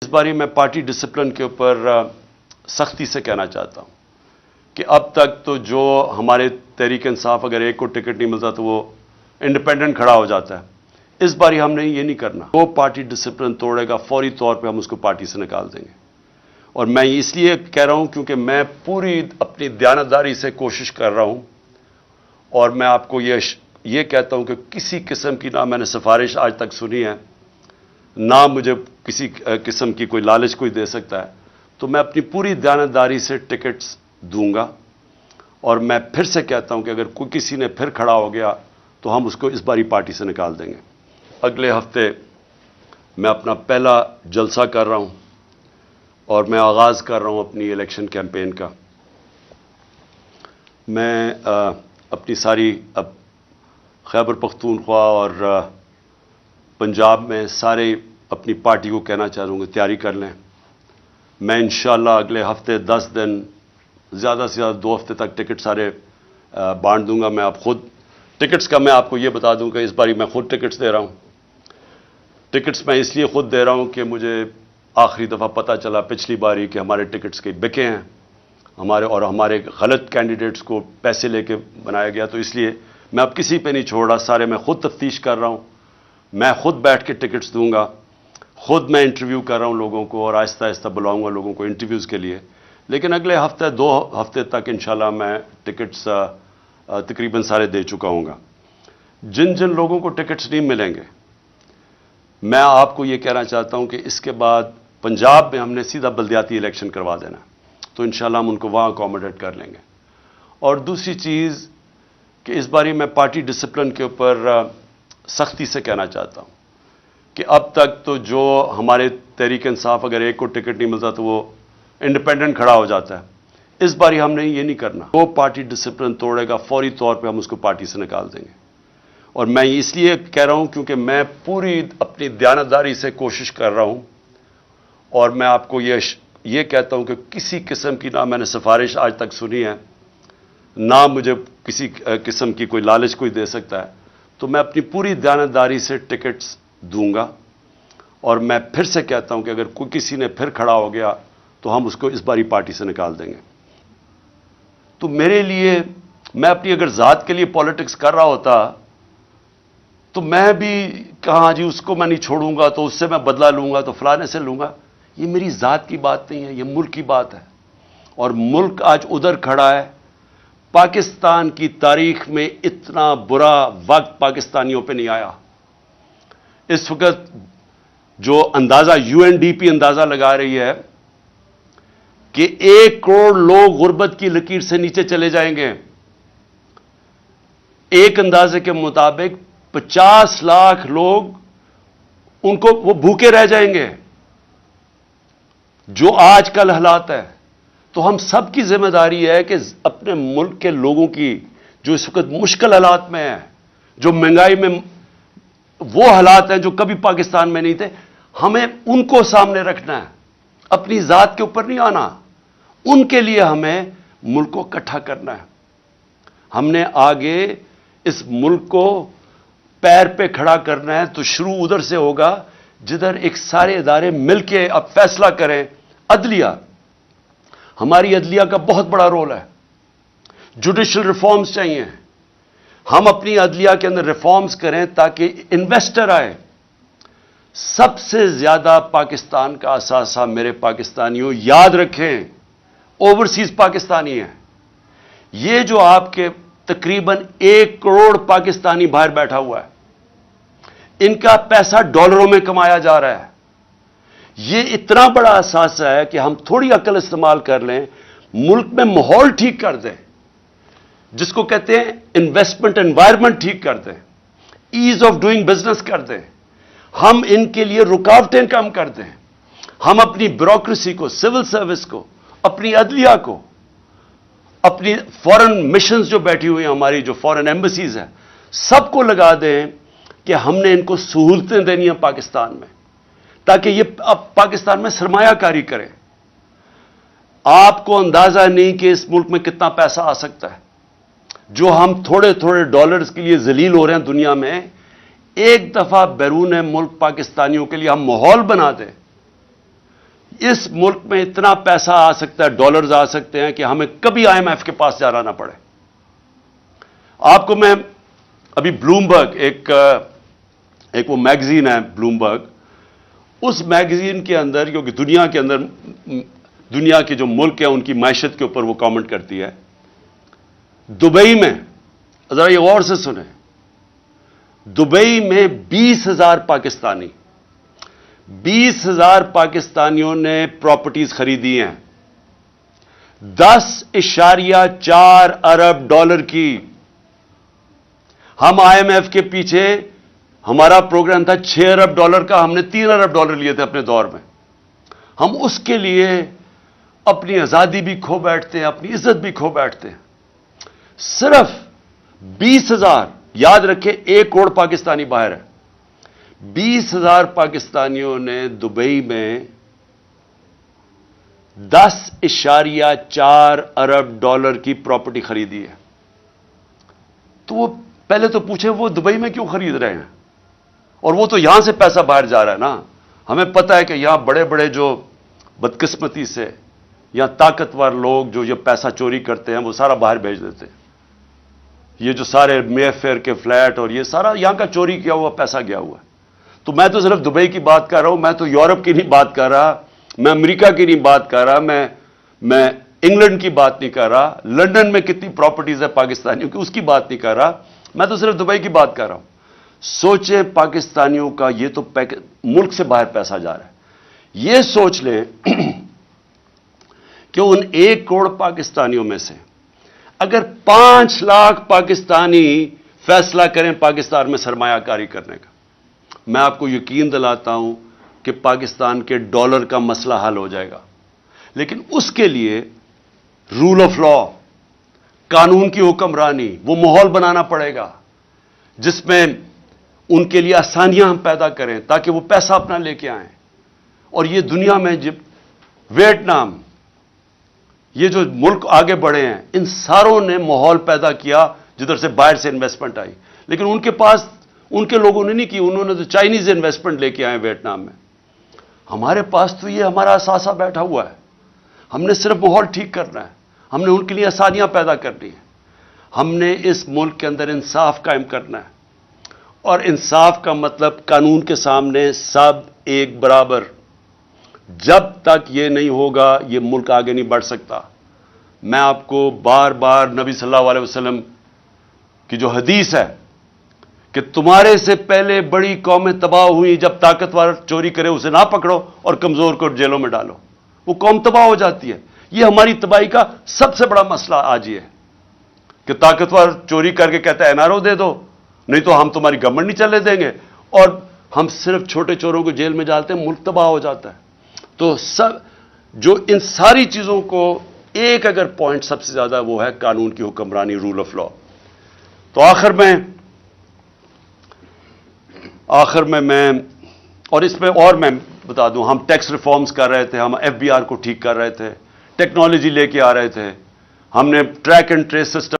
اس باری میں party discipline کے اوپر سختی سے کہنا چاہتا ہوں کہ اب تک تو جو ہمارے تحریک انصاف اگر ایک کو ٹکٹ نہیں ملتا تو وہ انڈیپینڈنٹ کھڑا ہو جاتا ہے۔ اس باری ہم نے یہ نہیں کرنا۔ وہ پارٹی ڈسپلن توڑے گا فوری طور پہ ہم اس کو پارٹی سے نکال دیں گے۔ اور میں اس لیے کہہ رہا ہوں کیونکہ میں پوری اپنی دیانتداری سے کوشش کر رہا ہوں، اور میں آپ کو یہ کہتا ہوں کہ کسی قسم کی نہ میں نے سفارش آج تک سنی ہے، نہ مجھے کسی قسم کی کوئی لالچ کوئی دے سکتا ہے، تو میں اپنی پوری دیانتداری سے ٹکٹس دوں گا۔ اور میں پھر سے کہتا ہوں کہ اگر کوئی کسی نے پھر کھڑا ہو گیا تو ہم اس کو اس باری پارٹی سے نکال دیں گے۔ اگلے ہفتے میں اپنا پہلا جلسہ کر رہا ہوں اور میں آغاز کر رہا ہوں اپنی الیکشن کیمپین کا۔ میں اپنی ساری خیبر پختونخوا اور پنجاب میں سارے اپنی پارٹی کو کہنا چاہوں گا تیاری کر لیں۔ میں انشاءاللہ اگلے ہفتے 10 دن، زیادہ سے زیادہ 2 ہفتے تک ٹکٹ سارے بانٹ دوں گا۔ میں آپ خود ٹکٹس کا میں آپ کو یہ بتا دوں کہ اس باری میں خود ٹکٹس دے رہا ہوں۔ ٹکٹس میں اس لیے خود دے رہا ہوں کہ مجھے آخری دفعہ پتہ چلا پچھلی باری کہ ہمارے ٹکٹس کے بکے ہیں، ہمارے غلط کینڈیڈیٹس کو پیسے لے کے بنایا گیا، تو اس لیے میں اب کسی پہ نہیں چھوڑ رہا، سارے میں خود تفتیش کر رہا ہوں۔ میں خود بیٹھ کے ٹکٹس دوں گا، خود میں انٹرویو کر رہا ہوں لوگوں کو، اور آہستہ آہستہ بلاؤں گا لوگوں کو انٹرویوز کے لیے۔ لیکن اگلے ہفتے 2 ہفتے تک انشاءاللہ میں ٹکٹس تقریباً سارے دے چکا ہوں گا۔ جن لوگوں کو ٹکٹس نہیں ملیں گے، میں آپ کو یہ کہنا چاہتا ہوں کہ اس کے بعد پنجاب میں ہم نے سیدھا بلدیاتی الیکشن کروا دینا، تو انشاءاللہ ہم ان کو وہاں اکوموڈیٹ کر لیں گے۔ اور دوسری چیز کہ اس باری میں پارٹی ڈسپلن کے اوپر سختی سے کہنا چاہتا ہوں کہ اب تک تو جو ہمارے تحریک انصاف اگر ایک کو ٹکٹ نہیں ملتا تو وہ انڈیپینڈنٹ کھڑا ہو جاتا ہے۔ اس باری ہم نے یہ نہیں کرنا۔ وہ پارٹی ڈسپلن توڑے گا فوری طور پہ ہم اس کو پارٹی سے نکال دیں گے۔ اور میں اس لیے کہہ رہا ہوں کیونکہ میں پوری اپنی دیانتداری سے کوشش کر رہا ہوں، اور میں آپ کو یہ کہتا ہوں کہ کسی قسم کی نہ میں نے سفارش آج تک سنی ہے، نہ مجھے کسی قسم کی کوئی لالچ کوئی دے سکتا ہے، تو میں اپنی پوری دیانتداری سے ٹکٹس دوں گا۔ اور میں پھر سے کہتا ہوں کہ اگر کوئی کسی نے پھر کھڑا ہو گیا تو ہم اس کو اس باری پارٹی سے نکال دیں گے۔ تو میرے لیے، میں اپنی اگر ذات کے لیے پالیٹکس کر رہا ہوتا تو میں بھی کہاں جی اس کو میں نہیں چھوڑوں گا، تو اس سے میں بدلہ لوں گا، تو فلانے سے لوں گا۔ یہ میری ذات کی بات نہیں ہے، یہ ملک کی بات ہے، اور ملک آج ادھر کھڑا ہے۔ پاکستان کی تاریخ میں اتنا برا وقت پاکستانیوں پہ نہیں آیا۔ اس وقت جو اندازہ UNDP اندازہ لگا رہی ہے کہ 1 کروڑ لوگ غربت کی لکیر سے نیچے چلے جائیں گے۔ ایک اندازے کے مطابق 50 لاکھ لوگ وہ بھوکے رہ جائیں گے، جو آج کل حالات ہے۔ تو ہم سب کی ذمہ داری ہے کہ اپنے ملک کے لوگوں کی جو اس وقت مشکل حالات میں ہیں، جو مہنگائی میں وہ حالات ہیں جو کبھی پاکستان میں نہیں تھے، ہمیں ان کو سامنے رکھنا ہے، اپنی ذات کے اوپر نہیں آنا۔ ان کے لیے ہمیں ملک کو اکٹھا کرنا ہے۔ ہم نے آگے اس ملک کو پیر پہ کھڑا کرنا ہے، تو شروع ادھر سے ہوگا جدھر ایک سارے ادارے مل کے اب فیصلہ کریں۔ عدلیہ، ہماری عدلیہ کا بہت بڑا رول ہے۔ جوڈیشل ریفارمز چاہیے، ہم اپنی عدلیہ کے اندر ریفارمز کریں تاکہ انویسٹر آئے۔ سب سے زیادہ پاکستان کا اثاثہ میرے پاکستانیوں یاد رکھیں اوورسیز پاکستانی ہیں۔ یہ جو آپ کے تقریباً 1 کروڑ پاکستانی باہر بیٹھا ہوا ہے، ان کا پیسہ ڈالروں میں کمایا جا رہا ہے۔ یہ اتنا بڑا اثاثہ ہے کہ ہم تھوڑی عقل استعمال کر لیں، ملک میں ماحول ٹھیک کر دیں، جس کو کہتے ہیں انویسٹمنٹ انوائرمنٹ ٹھیک کر دیں، ایز آف ڈوئنگ بزنس کر دیں، ہم ان کے لیے رکاوٹیں کم کر دیں، ہم اپنی بیوروکریسی کو، سول سروس کو، اپنی عدلیہ کو، اپنی فورن مشنز جو بیٹھی ہوئی ہیں، ہماری جو فورن ایمبیسیز ہیں، سب کو لگا دیں کہ ہم نے ان کو سہولتیں دینی ہیں پاکستان میں، تاکہ یہ اب پاکستان میں سرمایہ کاری کریں۔ آپ کو اندازہ نہیں کہ اس ملک میں کتنا پیسہ آ سکتا ہے۔ جو ہم تھوڑے تھوڑے ڈالرز کے لیے ذلیل ہو رہے ہیں دنیا میں، ایک دفعہ بیرون ملک پاکستانیوں کے لیے ہم ماحول بنا دیں اس ملک میں اتنا پیسہ آ سکتا ہے، ڈالرز آ سکتے ہیں کہ ہمیں کبھی آئی ایم ایف کے پاس جانا نہ پڑے. آپ کو میں ابھی بلومبرگ ایک وہ میگزین ہے بلومبرگ، اس میگزین کے اندر، کیونکہ دنیا کے اندر دنیا کے جو ملک ہیں ان کی معیشت کے اوپر وہ کامنٹ کرتی ہے. دبئی میں ذرا یہ غور سے سنیں، دبئی میں 20,000 پاکستانیوں نے پراپرٹیز خریدی ہیں، 10.4 ارب ڈالر کی. ہم آئی ایم ایف کے پیچھے، ہمارا پروگرام تھا 6 ارب ڈالر کا، ہم نے 3 ارب ڈالر لیے تھے اپنے دور میں. ہم اس کے لیے اپنی آزادی بھی کھو بیٹھتے ہیں، اپنی عزت بھی کھو بیٹھتے ہیں. صرف 20,000، یاد رکھیں 1 کروڑ پاکستانی باہر ہے، 20,000 پاکستانیوں نے دبئی میں 10.4 ارب ڈالر کی پراپرٹی خریدی ہے. تو وہ پہلے تو پوچھیں وہ دبئی میں کیوں خرید رہے ہیں؟ اور وہ تو یہاں سے پیسہ باہر جا رہا ہے نا. ہمیں پتہ ہے کہ یہاں بڑے بڑے جو بدقسمتی سے یا طاقتور لوگ جو یہ پیسہ چوری کرتے ہیں وہ سارا باہر بھیج دیتے ہیں. یہ جو سارے مے فیئر کے فلیٹ اور یہ سارا یہاں کا چوری کیا ہوا پیسہ گیا ہوا ہے. تو میں تو صرف دبئی کی بات کر رہا ہوں، میں تو یورپ کی نہیں بات کر رہا، میں امریکہ کی نہیں بات کر رہا، میں انگلینڈ کی بات نہیں کر رہا، لندن میں کتنی پراپرٹیز ہے پاکستانیوں کی اس کی بات نہیں کر رہا، میں تو صرف دبئی کی بات کر رہا ہوں. سوچیں پاکستانیوں کا یہ تو ملک سے باہر پیسہ جا رہا ہے. یہ سوچ لیں کہ ان 1 کروڑ پاکستانیوں میں سے اگر 5 لاکھ پاکستانی فیصلہ کریں پاکستان میں سرمایہ کاری کرنے کا، میں آپ کو یقین دلاتا ہوں کہ پاکستان کے ڈالر کا مسئلہ حل ہو جائے گا. لیکن اس کے لیے رول آف لا، قانون کی حکمرانی، وہ ماحول بنانا پڑے گا جس میں ان کے لیے آسانیاں ہم پیدا کریں تاکہ وہ پیسہ اپنا لے کے آئیں. اور یہ دنیا میں جب ویتنام، یہ جو ملک آگے بڑھے ہیں، ان ساروں نے ماحول پیدا کیا جدھر سے باہر سے انویسٹمنٹ آئی. لیکن ان کے پاس، ان کے لوگوں نے نہیں کی، انہوں نے تو چائنیز انویسٹمنٹ لے کے آئے ویتنام میں. ہمارے پاس تو یہ ہمارا اثاثہ بیٹھا ہوا ہے، ہم نے صرف ماحول ٹھیک کرنا ہے، ہم نے ان کے لیے آسانیاں پیدا کرنی ہیں. ہم نے اس ملک کے اندر انصاف قائم کرنا ہے، اور انصاف کا مطلب قانون کے سامنے سب ایک برابر. جب تک یہ نہیں ہوگا یہ ملک آگے نہیں بڑھ سکتا. میں آپ کو بار بار نبی صلی اللہ علیہ وسلم کی جو حدیث ہے کہ تمہارے سے پہلے بڑی قومیں تباہ ہوئی، جب طاقتور چوری کرے اسے نہ پکڑو اور کمزور کو جیلوں میں ڈالو، وہ قوم تباہ ہو جاتی ہے. یہ ہماری تباہی کا سب سے بڑا مسئلہ آج یہ ہے کہ طاقتور چوری کر کے کہتا ہے این آر او دے دو، نہیں تو ہم تمہاری گورنمنٹ نہیں چلے دیں گے، اور ہم صرف چھوٹے چوروں کو جیل میں ڈالتے ہیں، ملک تباہ ہو جاتا ہے. تو سب جو ان ساری چیزوں کو ایک اگر پوائنٹ سب سے زیادہ وہ ہے قانون کی حکمرانی، رول آف لا. تو آخر میں اور اس میں اور میں بتا دوں، ہم ٹیکس ریفارمز کر رہے تھے، ہم ایف بی آر کو ٹھیک کر رہے تھے، ٹیکنالوجی لے کے آ رہے تھے، ہم نے ٹریک اینڈ ٹریس سسٹم